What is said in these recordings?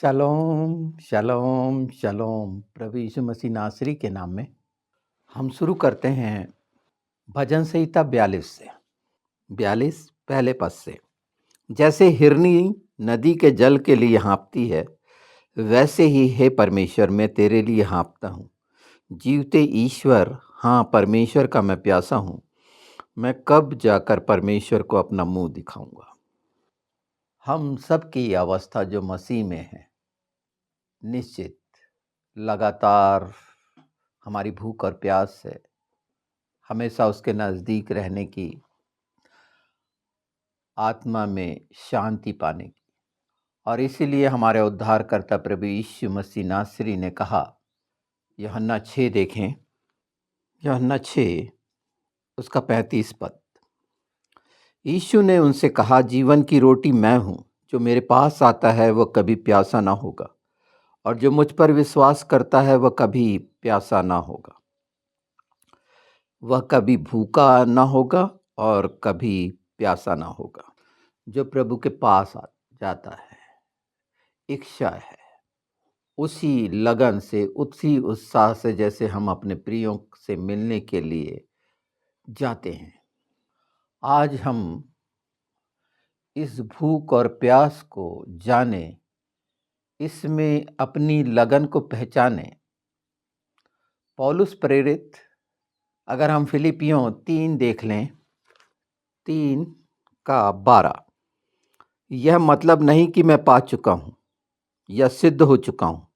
Shalom, shalom, shalom. प्रभु यीशु मसीह नासरी के नाम में हम शुरू करते हैं भजन संहिता 42 से। 42 पहले पद से। जैसे हिरनी नदी के जल के लिए हाँफती है, वैसे ही हे परमेश्वर मैं तेरे लिए हाँफता हूँ। जीवते ईश्वर, हाँ परमेश्वर का मैं प्यासा हूँ। मैं कब जाकर परमेश्वर को अपना मुंह दिखाऊंगा। हम सब की अवस्था जो मसीह में है, निश्चित लगातार हमारी भूख और प्यास है हमेशा उसके नज़दीक रहने की, आत्मा में शांति पाने की। और इसीलिए हमारे उद्धारकर्ता प्रभु यीशु मसीह नासरी ने कहा, यूहन्ना 6 देखें, यूहन्ना 6 उसका 35 पद। यीशु ने उनसे कहा, जीवन की रोटी मैं हूँ, जो मेरे पास आता है वह कभी प्यासा ना होगा, और जो मुझ पर विश्वास करता है वह कभी प्यासा ना होगा। वह कभी भूखा ना होगा और कभी प्यासा ना होगा। जो प्रभु के पास जाता है, इच्छा है, उसी लगन से, उसी उत्साह से जैसे हम अपने प्रियों से मिलने के लिए जाते हैं। आज हम इस भूख और प्यास को जाने, इसमें अपनी लगन को पहचाने। पौलुस प्रेरित, अगर हम फिलिपियों 3 देख लें, 3 का 12, यह मतलब नहीं कि मैं पा चुका हूँ या सिद्ध हो चुका हूँ,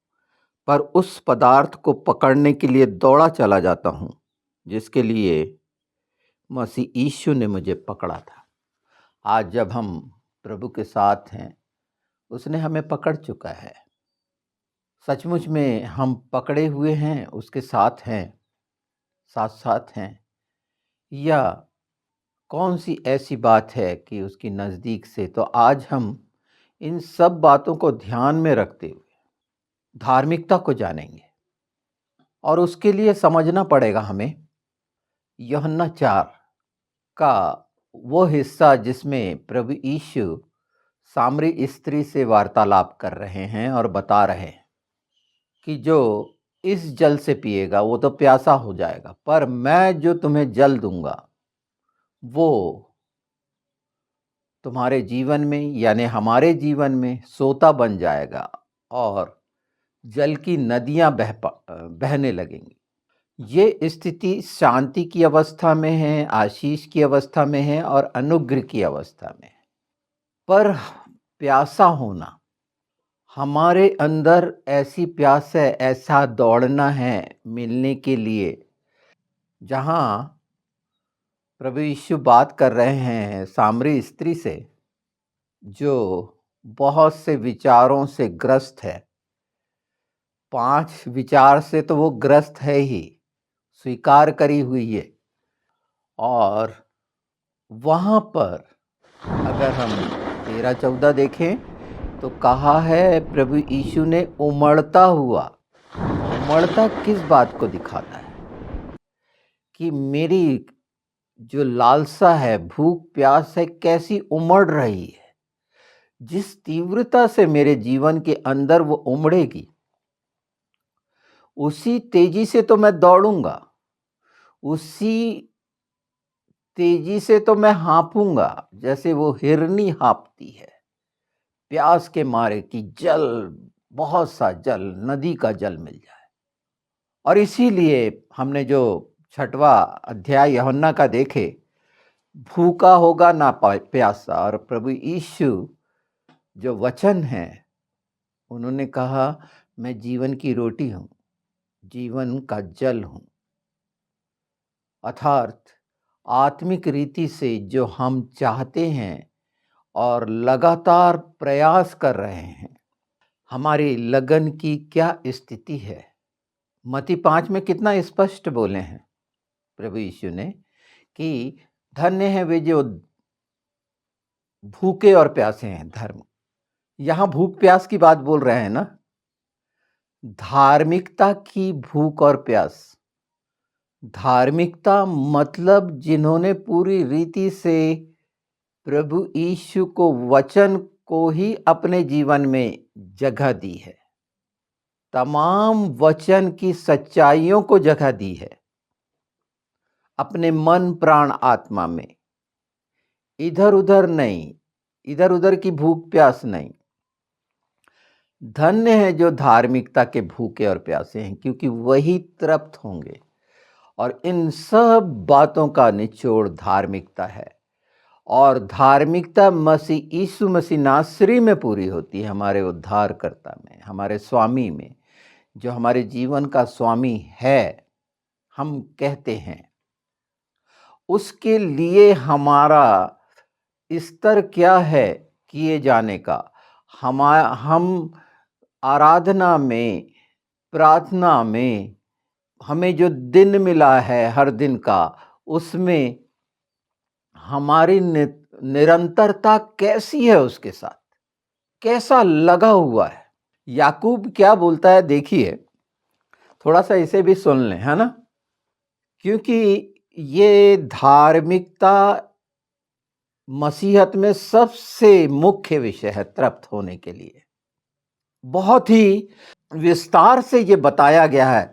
पर उस पदार्थ को पकड़ने के लिए दौड़ा चला जाता हूँ जिसके लिए मसीह यीशु ने मुझे पकड़ा था। आज जब हम प्रभु के साथ हैं, उसने हमें पकड़ चुका है। सचमुच में हम पकड़े हुए हैं, उसके साथ हैं, साथ साथ हैं, या कौन सी ऐसी बात है कि उसकी नज़दीक से। तो आज हम इन सब बातों को ध्यान में रखते हुए धार्मिकता को जानेंगे, और उसके लिए समझना पड़ेगा हमें यूहन्ना 4 का वो हिस्सा जिसमें प्रभु यीशु सामरी स्त्री से वार्तालाप कर रहे हैं और बता रहे हैं कि जो इस जल से पिएगा वो तो प्यासा हो जाएगा, पर मैं जो तुम्हें जल दूंगा वो तुम्हारे जीवन में, यानी हमारे जीवन में सोता बन जाएगा और जल की नदियां बहने लगेंगी। ये स्थिति शांति की अवस्था में है, आशीष की अवस्था में है और अनुग्रह की अवस्था में है। पर प्यासा होना, हमारे अंदर ऐसी प्यास है, ऐसा दौड़ना है मिलने के लिए। जहाँ प्रभु यीशु बात कर रहे हैं सामरी स्त्री से, जो बहुत से विचारों से ग्रस्त है। 5 विचार से तो वो ग्रस्त है ही, स्वीकार करी हुई है। और वहाँ पर अगर हम 13-14 देखें तो कहा है प्रभु यीशु ने उमड़ता हुआ। उमड़ता किस बात को दिखाता है कि मेरी जो लालसा है, भूख प्यास है, कैसी उमड़ रही है। जिस तीव्रता से मेरे जीवन के अंदर वो उमड़ेगी, उसी तेजी से तो मैं दौड़ूंगा, उसी तेजी से तो मैं हाँफूंगा जैसे वो हिरनी हाँफती है प्यास के मारे कि जल, बहुत सा जल, नदी का जल मिल जाए। और इसीलिए हमने जो 6वां अध्याय यूहन्ना का देखे, भूखा होगा ना प्यासा, और प्रभु यीशु जो वचन है, उन्होंने कहा मैं जीवन की रोटी हूँ, जीवन का जल हूँ। अर्थात आत्मिक रीति से जो हम चाहते हैं और लगातार प्रयास कर रहे हैं, हमारी लगन की क्या स्थिति है। मत्ती 5 में कितना स्पष्ट बोले हैं प्रभु यीशु ने कि धन्य है वे जो भूखे और प्यासे हैं धर्म। यहाँ भूख प्यास की बात बोल रहे हैं ना, धार्मिकता की भूख और प्यास। धार्मिकता मतलब जिन्होंने पूरी रीति से प्रभु यीशु को, वचन को ही अपने जीवन में जगह दी है, तमाम वचन की सच्चाइयों को जगह दी है अपने मन प्राण आत्मा में। इधर उधर नहीं, इधर उधर की भूख प्यास नहीं। धन्य है जो धार्मिकता के भूखे और प्यासे हैं, क्योंकि वही तृप्त होंगे। और इन सब बातों का निचोड़ धार्मिकता है, और धार्मिकता मसीह यीशु मसीह नासरी में पूरी होती है, हमारे उद्धारकर्ता में, हमारे स्वामी में, जो हमारे जीवन का स्वामी है, हम कहते हैं। उसके लिए हमारा स्तर क्या है किए जाने का? हम आराधना में, प्रार्थना में, हमें जो दिन मिला है हर दिन का, उसमें हमारी निरंतरता कैसी है, उसके साथ कैसा लगा हुआ है। याकूब क्या बोलता है, देखिए, थोड़ा सा इसे भी सुन लें, है ना, क्योंकि ये धार्मिकता मसीहत में सबसे मुख्य विषय है तृप्त होने के लिए। बहुत ही विस्तार से ये बताया गया है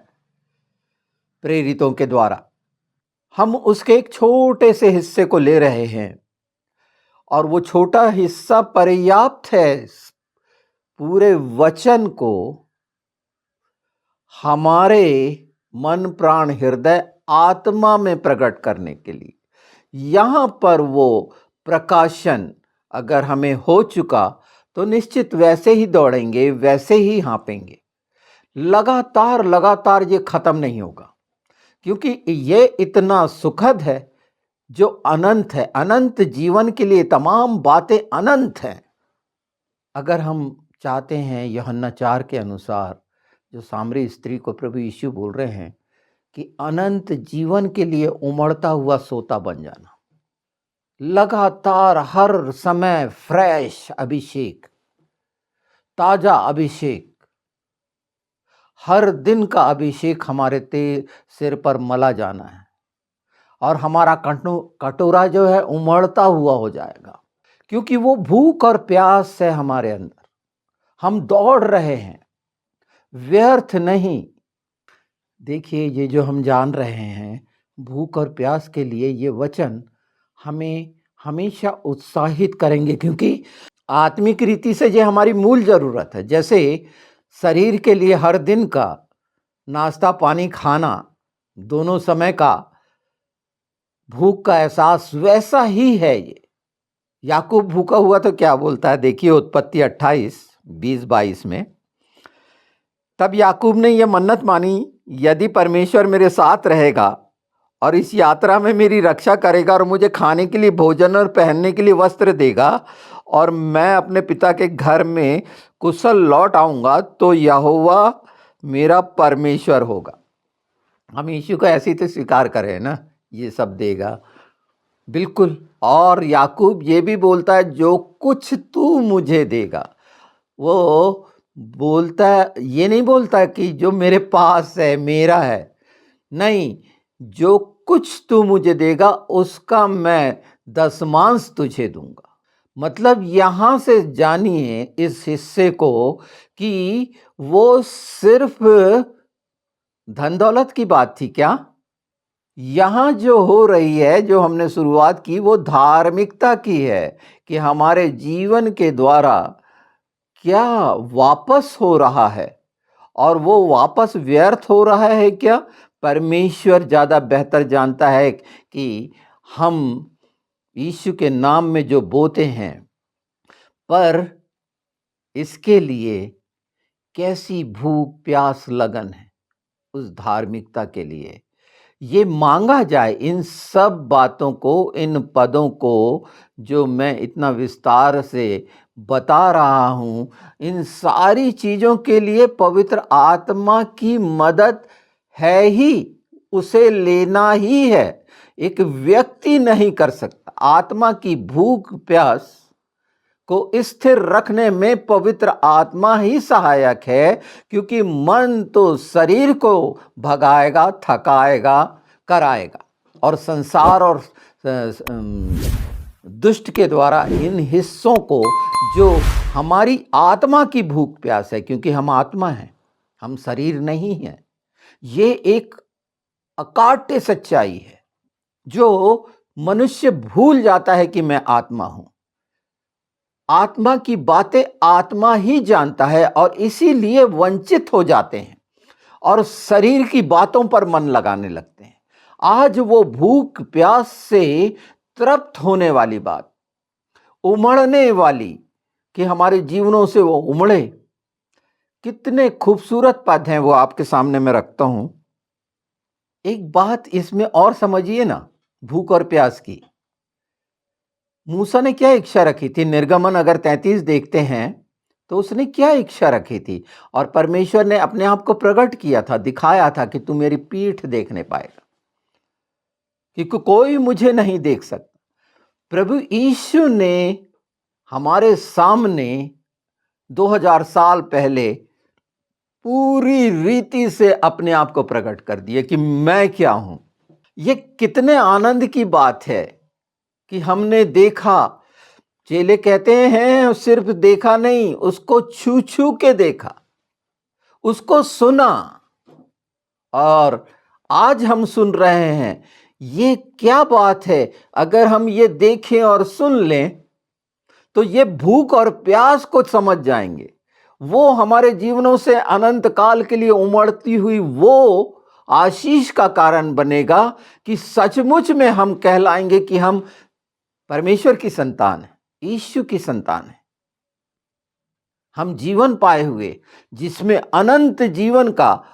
प्रेरितों के द्वारा। हम उसके एक छोटे से हिस्से को ले रहे हैं, और वो छोटा हिस्सा पर्याप्त है पूरे वचन को हमारे मन प्राण हृदय आत्मा में प्रकट करने के लिए। यहाँ पर वो प्रकाशन अगर हमें हो चुका तो निश्चित वैसे ही दौड़ेंगे, वैसे ही हाँपेंगे। लगातार लगातार ये खत्म नहीं होगा, क्योंकि ये इतना सुखद है जो अनंत है। अनंत जीवन के लिए तमाम बातें अनंत हैं। अगर हम चाहते हैं यूहन्ना 4 के अनुसार, जो सामरी स्त्री को प्रभु यीशु बोल रहे हैं कि अनंत जीवन के लिए उमड़ता हुआ सोता बन जाना, लगातार हर समय फ्रेश अभिषेक, ताजा अभिषेक, हर दिन का अभिषेक हमारे सिर पर मला जाना है, और हमारा कटोरा जो है उमड़ता हुआ हो जाएगा, क्योंकि वो भूख और प्यास है हमारे अंदर। हम दौड़ रहे हैं, व्यर्थ नहीं। देखिए, ये जो हम जान रहे हैं भूख और प्यास के लिए, ये वचन हमें हमेशा उत्साहित करेंगे, क्योंकि आत्मिक रीति से ये हमारी मूल जरूरत है। जैसे शरीर के लिए हर दिन का नाश्ता पानी खाना, दोनों समय का भूख का एहसास, वैसा ही है ये। याकूब भूखा हुआ तो क्या बोलता है, देखिए उत्पत्ति 28:20-22 में। तब याकूब ने यह मन्नत मानी, यदि परमेश्वर मेरे साथ रहेगा और इस यात्रा में मेरी रक्षा करेगा और मुझे खाने के लिए भोजन और पहनने के लिए वस्त्र देगा, और मैं अपने पिता के घर में कुशल लौट आऊँगा, तो यहोवा मेरा परमेश्वर होगा। हम यीशु को ऐसे ही तो स्वीकार करें ना, ये सब देगा, बिल्कुल। और याकूब ये भी बोलता है, जो कुछ तू मुझे देगा। वो बोलता है, ये नहीं बोलता कि जो मेरे पास है मेरा है, नहीं, जो कुछ तू मुझे देगा उसका मैं दशमांश तुझे दूंगा। मतलब यहां से जानिए इस हिस्से को कि वो सिर्फ धन दौलत की बात थी क्या? यहां जो हो रही है, जो हमने शुरुआत की, वो धार्मिकता की है कि हमारे जीवन के द्वारा क्या वापस हो रहा है, और वो वापस व्यर्थ हो रहा है क्या? परमेश्वर ज़्यादा बेहतर जानता है कि हम यीशु के नाम में जो बोते हैं, पर इसके लिए कैसी भूख प्यास लगन है उस धार्मिकता के लिए। ये मांगा जाए इन सब बातों को, इन पदों को जो मैं इतना विस्तार से बता रहा हूँ, इन सारी चीज़ों के लिए पवित्र आत्मा की मदद है ही, उसे लेना ही है। एक व्यक्ति नहीं कर सकता। आत्मा की भूख प्यास को स्थिर रखने में पवित्र आत्मा ही सहायक है, क्योंकि मन तो शरीर को भगाएगा, थकाएगा, कराएगा, और संसार और दुष्ट के द्वारा इन हिस्सों को, जो हमारी आत्मा की भूख प्यास है, क्योंकि हम आत्मा हैं, हम शरीर नहीं हैं, ये एक अकाट्य सच्चाई है जो मनुष्य भूल जाता है कि मैं आत्मा हूं। आत्मा की बातें आत्मा ही जानता है और इसीलिए वंचित हो जाते हैं और शरीर की बातों पर मन लगाने लगते हैं। आज वो भूख प्यास से तृप्त होने वाली बात, उमड़ने वाली, कि हमारे जीवनों से वो उमड़े, कितने खूबसूरत पद हैं वो आपके सामने मैं रखता हूं। एक बात इसमें और समझिए ना, भूख और प्यास की। मूसा ने क्या इच्छा रखी थी? निर्गमन अगर 33 देखते हैं तो उसने क्या इच्छा रखी थी? और परमेश्वर ने अपने आप को प्रकट किया था, दिखाया था कि तू मेरी पीठ देखने पाएगा, क्योंकि कोई मुझे नहीं देख सकता। प्रभु यीशु ने हमारे सामने 2000 साल पहले पूरी रीति से अपने आप को प्रकट कर दिया कि मैं क्या हूं। ये कितने आनंद की बात है कि हमने देखा। चेले कहते हैं सिर्फ देखा नहीं, उसको छू छू के देखा, उसको सुना, और आज हम सुन रहे हैं। ये क्या बात है! अगर हम ये देखें और सुन लें तो ये भूख और प्यास को समझ जाएंगे। वो हमारे जीवनों से अनंत काल के लिए उमड़ती हुई वो आशीष का कारण बनेगा कि सचमुच में हम कहलाएंगे कि हम परमेश्वर की संतान है, यीशु की संतान है। हम जीवन पाए हुए, जिसमें अनंत जीवन का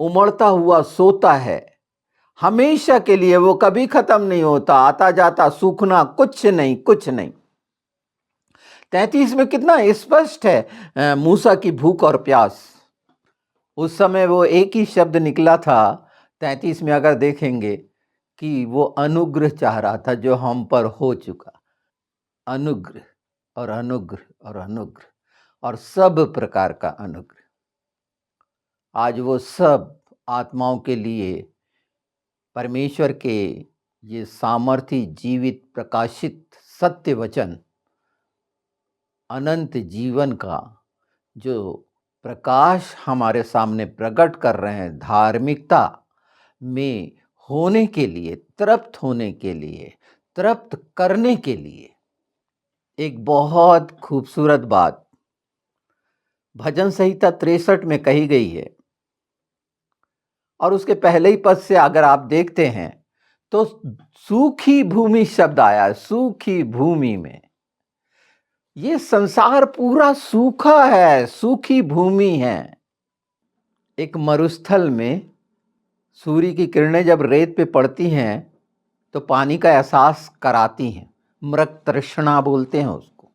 उमड़ता हुआ सोता है, हमेशा के लिए, वो कभी खत्म नहीं होता, आता जाता, सूखना कुछ नहीं, कुछ नहीं। 33 में कितना स्पष्ट है मूसा की भूख और प्यास। उस समय वो एक ही शब्द निकला था 33 में, अगर देखेंगे, कि वो अनुग्रह चाह रहा था जो हम पर हो चुका। अनुग्रह और अनुग्रह और अनुग्रह और सब प्रकार का अनुग्रह। आज वो सब आत्माओं के लिए परमेश्वर के ये सामर्थी, जीवित, प्रकाशित सत्य वचन, अनंत जीवन का जो प्रकाश हमारे सामने प्रकट कर रहे हैं, धार्मिकता में होने के लिए, तृप्त होने के लिए, तृप्त करने के लिए। एक बहुत खूबसूरत बात भजन संहिता 63 में कही गई है, और उसके पहले ही पद से अगर आप देखते हैं तो सूखी भूमि शब्द आया है। सूखी भूमि में, ये संसार पूरा सूखा है, सूखी भूमि है। एक मरुस्थल में सूर्य की किरणें जब रेत पे पड़ती हैं तो पानी का एहसास कराती हैं। मृग तृष्णा बोलते हैं उसको,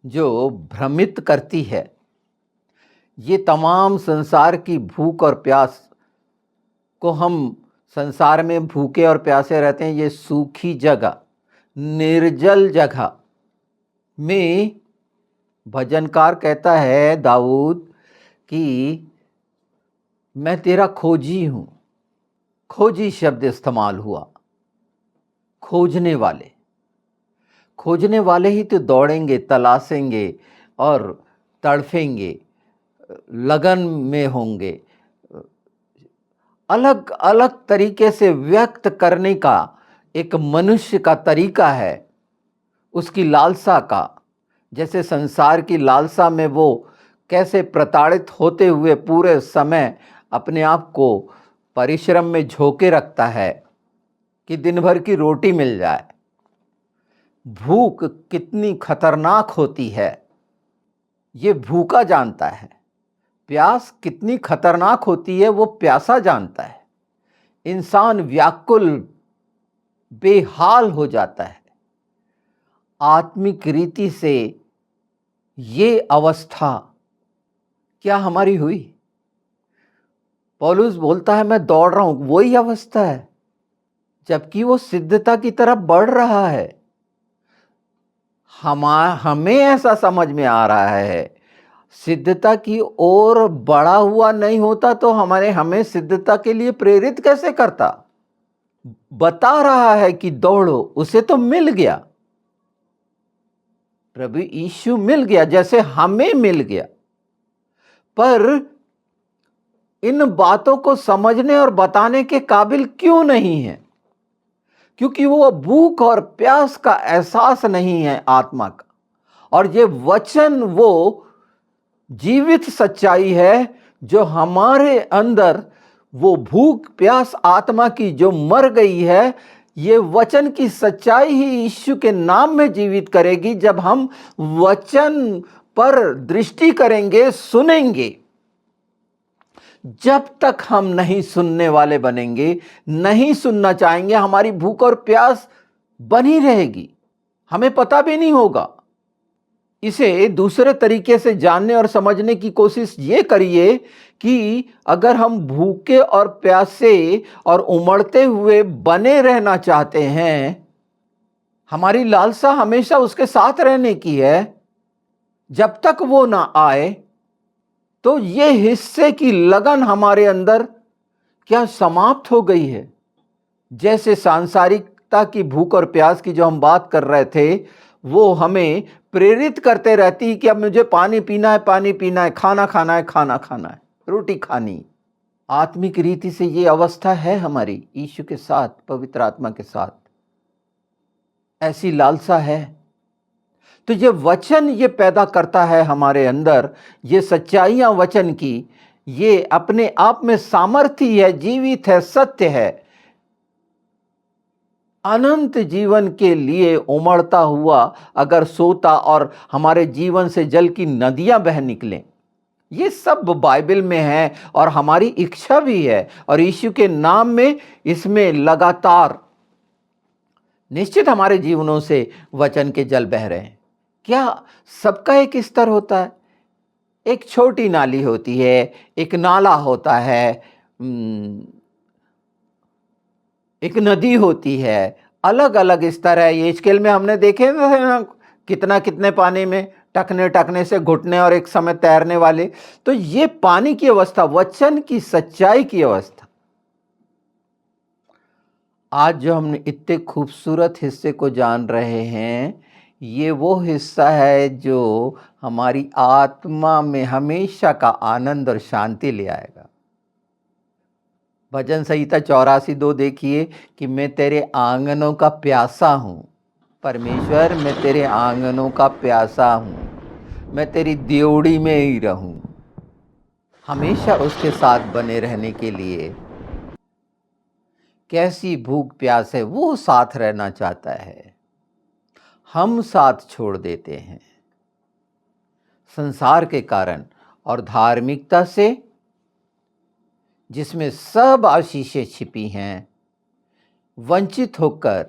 जो भ्रमित करती है। ये तमाम संसार की भूख और प्यास को, हम संसार में भूखे और प्यासे रहते हैं, ये सूखी जगह, निर्जल जगह में भजनकार कहता है दाऊद कि मैं तेरा खोजी हूं। खोजी शब्द इस्तेमाल हुआ। खोजने वाले, खोजने वाले ही तो दौड़ेंगे, तलाशेंगे और तड़फेंगे, लगन में होंगे। अलग अलग तरीके से व्यक्त करने का एक मनुष्य का तरीका है, उसकी लालसा का। जैसे संसार की लालसा में वो कैसे प्रताड़ित होते हुए पूरे समय अपने आप को परिश्रम में झोंके रखता है कि दिन भर की रोटी मिल जाए। भूख कितनी खतरनाक होती है ये भूखा जानता है। प्यास कितनी खतरनाक होती है वो प्यासा जानता है। इंसान व्याकुल, बेहाल हो जाता है। आत्मिक रीति से ये अवस्था क्या हमारी हुई? पौलुस बोलता है मैं दौड़ रहा हूं, वही अवस्था है, जबकि वो सिद्धता की तरफ बढ़ रहा है। हमें ऐसा समझ में आ रहा है, सिद्धता की ओर बढ़ा हुआ नहीं होता तो हमें सिद्धता के लिए प्रेरित कैसे करता? बता रहा है कि दौड़ो, उसे तो मिल गया। प्रभु यीशु मिल गया जैसे हमें मिल गया, पर इन बातों को समझने और बताने के काबिल क्यों नहीं है? क्योंकि वो भूख और प्यास का एहसास नहीं है आत्मा का। और ये वचन वो जीवित सच्चाई है जो हमारे अंदर, वो भूख प्यास आत्मा की जो मर गई है, ये वचन की सच्चाई ही यीशु के नाम में जीवित करेगी। जब हम वचन पर दृष्टि करेंगे, सुनेंगे, जब तक हम नहीं सुनने वाले बनेंगे, नहीं सुनना चाहेंगे, हमारी भूख और प्यास बनी रहेगी, हमें पता भी नहीं होगा। इसे दूसरे तरीके से जानने और समझने की कोशिश ये करिए कि अगर हम भूखे और प्यासे और उमड़ते हुए बने रहना चाहते हैं, हमारी लालसा हमेशा उसके साथ रहने की है, जब तक वो ना आए, तो ये हिस्से की लगन हमारे अंदर क्या समाप्त हो गई है? जैसे सांसारिकता की भूख और प्यास की जो हम बात कर रहे थे, वो हमें प्रेरित करते रहती है कि अब मुझे पानी पीना है, पानी पीना है, खाना खाना है, खाना खाना है, रोटी खानी। आत्मिक रीति से ये अवस्था है हमारी यीशु के साथ, पवित्र आत्मा के साथ, ऐसी लालसा है। तो ये वचन ये पैदा करता है हमारे अंदर, ये सच्चाइयां वचन की, ये अपने आप में सामर्थ्य है, जीवित है, सत्य है। अनंत जीवन के लिए उमड़ता हुआ अगर सोता और हमारे जीवन से जल की नदियां बह निकलें, ये सब बाइबल में है और हमारी इच्छा भी है। और यीशु के नाम में इसमें लगातार निश्चित हमारे जीवनों से वचन के जल बह रहे हैं। क्या सबका एक स्तर होता है? एक छोटी नाली होती है, एक नाला होता है, एक नदी होती है, अलग अलग स्तर है। ये स्केल में हमने देखे ना, कितना कितने पानी में टकने टकने से घुटने और एक समय तैरने वाले। तो ये पानी की अवस्था, वचन की सच्चाई की अवस्था। आज जो हम इतने खूबसूरत हिस्से को जान रहे हैं, ये वो हिस्सा है जो हमारी आत्मा में हमेशा का आनंद और शांति ले आएगा। भजन संहिता 84:2 देखिए कि मैं तेरे आंगनों का प्यासा हूँ। परमेश्वर, मैं तेरे आंगनों का प्यासा हूँ, मैं तेरी दियोड़ी में ही रहूँ। हमेशा उसके साथ बने रहने के लिए कैसी भूख प्यास है, वो साथ रहना चाहता है। हम साथ छोड़ देते हैं संसार के कारण और धार्मिकता से, जिसमें सब आशीषें छिपी हैं, वंचित होकर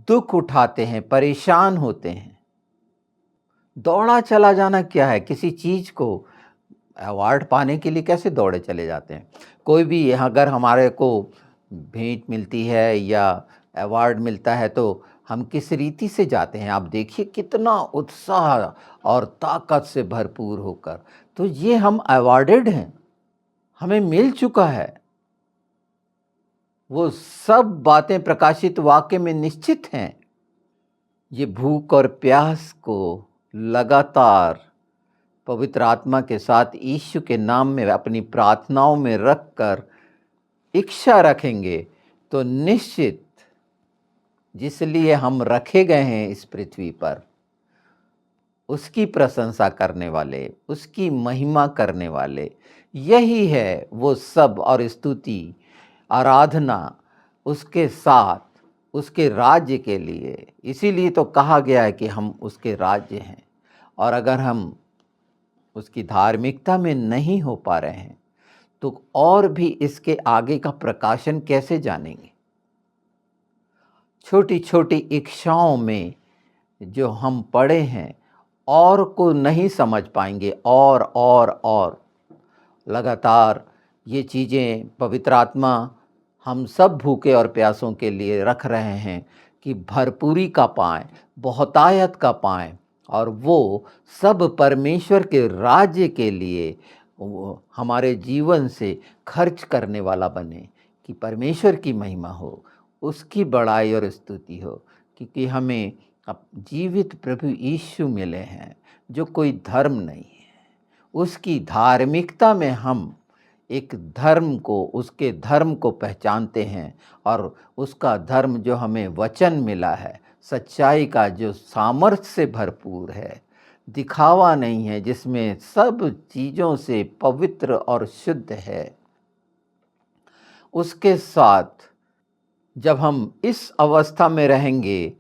दुख उठाते हैं, परेशान होते हैं। दौड़ा चला जाना क्या है? किसी चीज को अवार्ड पाने के लिए कैसे दौड़े चले जाते हैं? कोई भी अगर हमारे को भेंट मिलती है या अवार्ड मिलता है तो हम किस रीति से जाते हैं? आप देखिए कितना उत्साह और ताकत से भरपूर होकर। तो ये हम अवार्डेड हैं, हमें मिल चुका है। वो सब बातें प्रकाशित वाक्य में निश्चित हैं। ये भूख और प्यास को लगातार पवित्र आत्मा के साथ यीशु के नाम में अपनी प्रार्थनाओं में रखकर इच्छा रखेंगे तो निश्चित जिसलिए हम रखे गए हैं इस पृथ्वी पर, उसकी प्रशंसा करने वाले, उसकी महिमा करने वाले, यही है वो सब। और स्तुति आराधना उसके साथ, उसके राज्य के लिए। इसीलिए तो कहा गया है कि हम उसके राज्य हैं। और अगर हम उसकी धार्मिकता में नहीं हो पा रहे हैं तो और भी इसके आगे का प्रकाशन कैसे जानेंगे? छोटी छोटी इच्छाओं में जो हम पड़े हैं और को नहीं समझ पाएंगे। और लगातार ये चीज़ें पवित्र आत्मा हम सब भूखे और प्यासों के लिए रख रहे हैं कि भरपूरी का पाएं, बहुतायत का पाएं, और वो सब परमेश्वर के राज्य के लिए हमारे जीवन से खर्च करने वाला बने, कि परमेश्वर की महिमा हो, उसकी बड़ाई और स्तुति हो। क्योंकि हमें अब जीवित प्रभु यीशु मिले हैं, जो कोई धर्म नहीं है। उसकी धार्मिकता में हम एक धर्म को, उसके धर्म को पहचानते हैं, और उसका धर्म जो हमें वचन मिला है, सच्चाई का जो सामर्थ्य से भरपूर है, दिखावा नहीं है, जिसमें सब चीज़ों से पवित्र और शुद्ध है। उसके साथ जब हम इस अवस्था में रहेंगे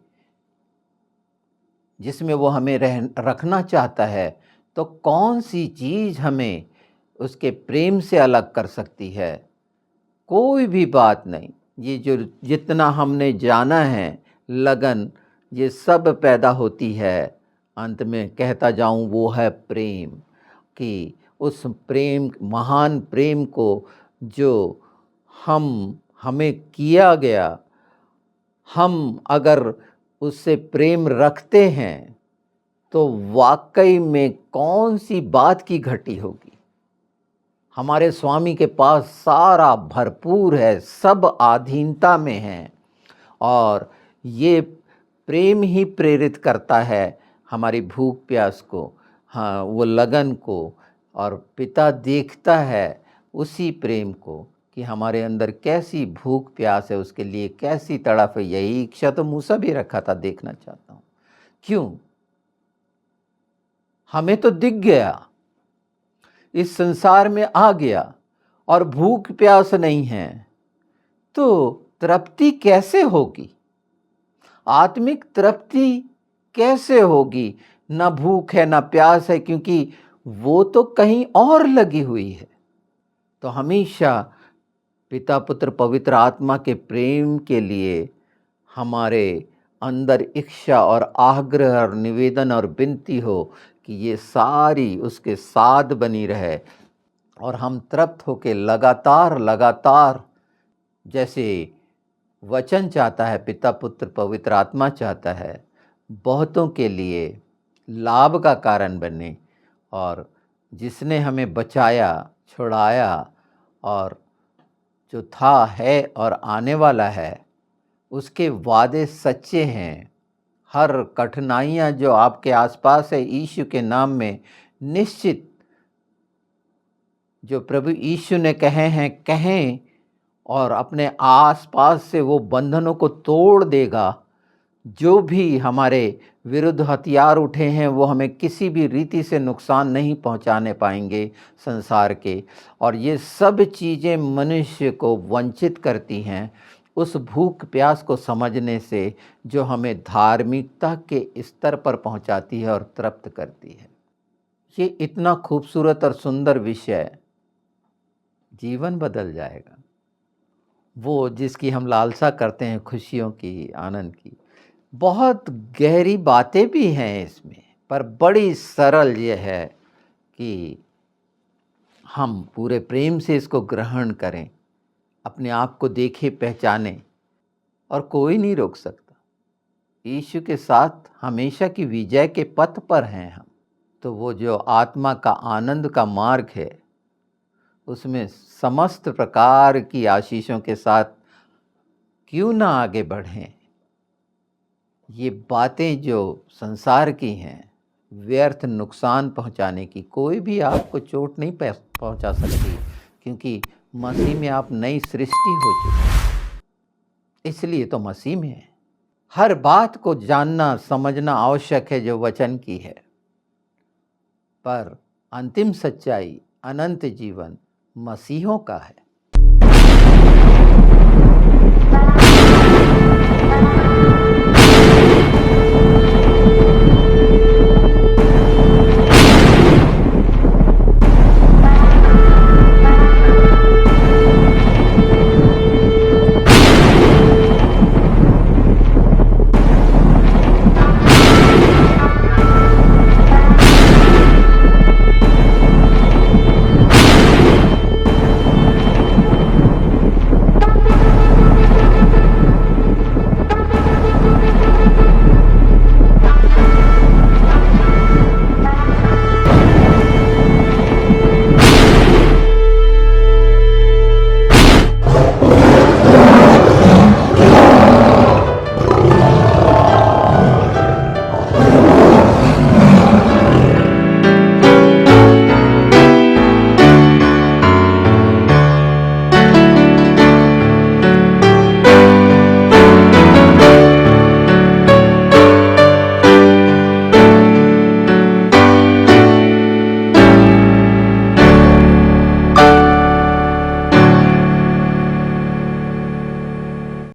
जिसमें वो हमें रखना चाहता है, तो कौन सी चीज़ हमें उसके प्रेम से अलग कर सकती है? कोई भी बात नहीं। ये जो जितना हमने जाना है लगन, ये सब पैदा होती है, अंत में कहता जाऊं, वो है प्रेम। कि उस प्रेम, महान प्रेम को जो हमें किया गया, हम अगर उससे प्रेम रखते हैं तो वाकई में कौन सी बात की घटी होगी। हमारे स्वामी के पास सारा भरपूर है, सब अधीनता में है, और ये प्रेम ही प्रेरित करता है हमारी भूख प्यास को, हाँ, वो लगन को। और पिता देखता है उसी प्रेम को कि हमारे अंदर कैसी भूख प्यास है, उसके लिए कैसी तड़प है। यही इच्छा तो मूसा भी रखा था, देखना चाहता हूँ। क्यों? हमें तो दिख गया, इस संसार में आ गया, और भूख प्यास नहीं है, तो तृप्ति कैसे होगी? आत्मिक तृप्ति कैसे होगी? ना भूख है ना प्यास है, क्योंकि वो तो कहीं और लगी हुई है। तो हमेशा पिता पुत्र पवित्र आत्मा के प्रेम के लिए हमारे अंदर इच्छा और आग्रह और निवेदन और विनती हो कि ये सारी उसके साथ बनी रहे, और हम तृप्त होके लगातार लगातार, जैसे वचन चाहता है, पिता पुत्र पवित्र आत्मा चाहता है, बहुतों के लिए लाभ का कारण बने। और जिसने हमें बचाया, छुड़ाया, और जो था, है और आने वाला है, उसके वादे सच्चे हैं। हर कठिनाइयाँ जो आपके आसपास है, यीशु के नाम में निश्चित, जो प्रभु यीशु ने कहे हैं, कहें, और अपने आसपास से वो बंधनों को तोड़ देगा। जो भी हमारे विरुद्ध हथियार उठे हैं, वो हमें किसी भी रीति से नुकसान नहीं पहुंचाने पाएंगे संसार के। और ये सब चीज़ें मनुष्य को वंचित करती हैं उस भूख प्यास को समझने से, जो हमें धार्मिकता के स्तर पर पहुंचाती है और तृप्त करती है। ये इतना खूबसूरत और सुंदर विषय, जीवन बदल जाएगा। वो जिसकी हम लालसा करते हैं, खुशियों की, आनंद की, बहुत गहरी बातें भी हैं इसमें, पर बड़ी सरल ये है कि हम पूरे प्रेम से इसको ग्रहण करें, अपने आप को देखें, पहचानें, और कोई नहीं रोक सकता। यीशु के साथ हमेशा की विजय के पथ पर हैं हम। तो वो जो आत्मा का आनंद का मार्ग है, उसमें समस्त प्रकार की आशीषों के साथ क्यों ना आगे बढ़ें। ये बातें जो संसार की हैं, व्यर्थ नुकसान पहुंचाने की, कोई भी आपको चोट नहीं पहुंचा सकती, क्योंकि मसीह में आप नई सृष्टि हो चुके हैं। इसलिए तो मसीह में है। हर बात को जानना समझना आवश्यक है जो वचन की है, पर अंतिम सच्चाई, अनंत जीवन मसीहों का है।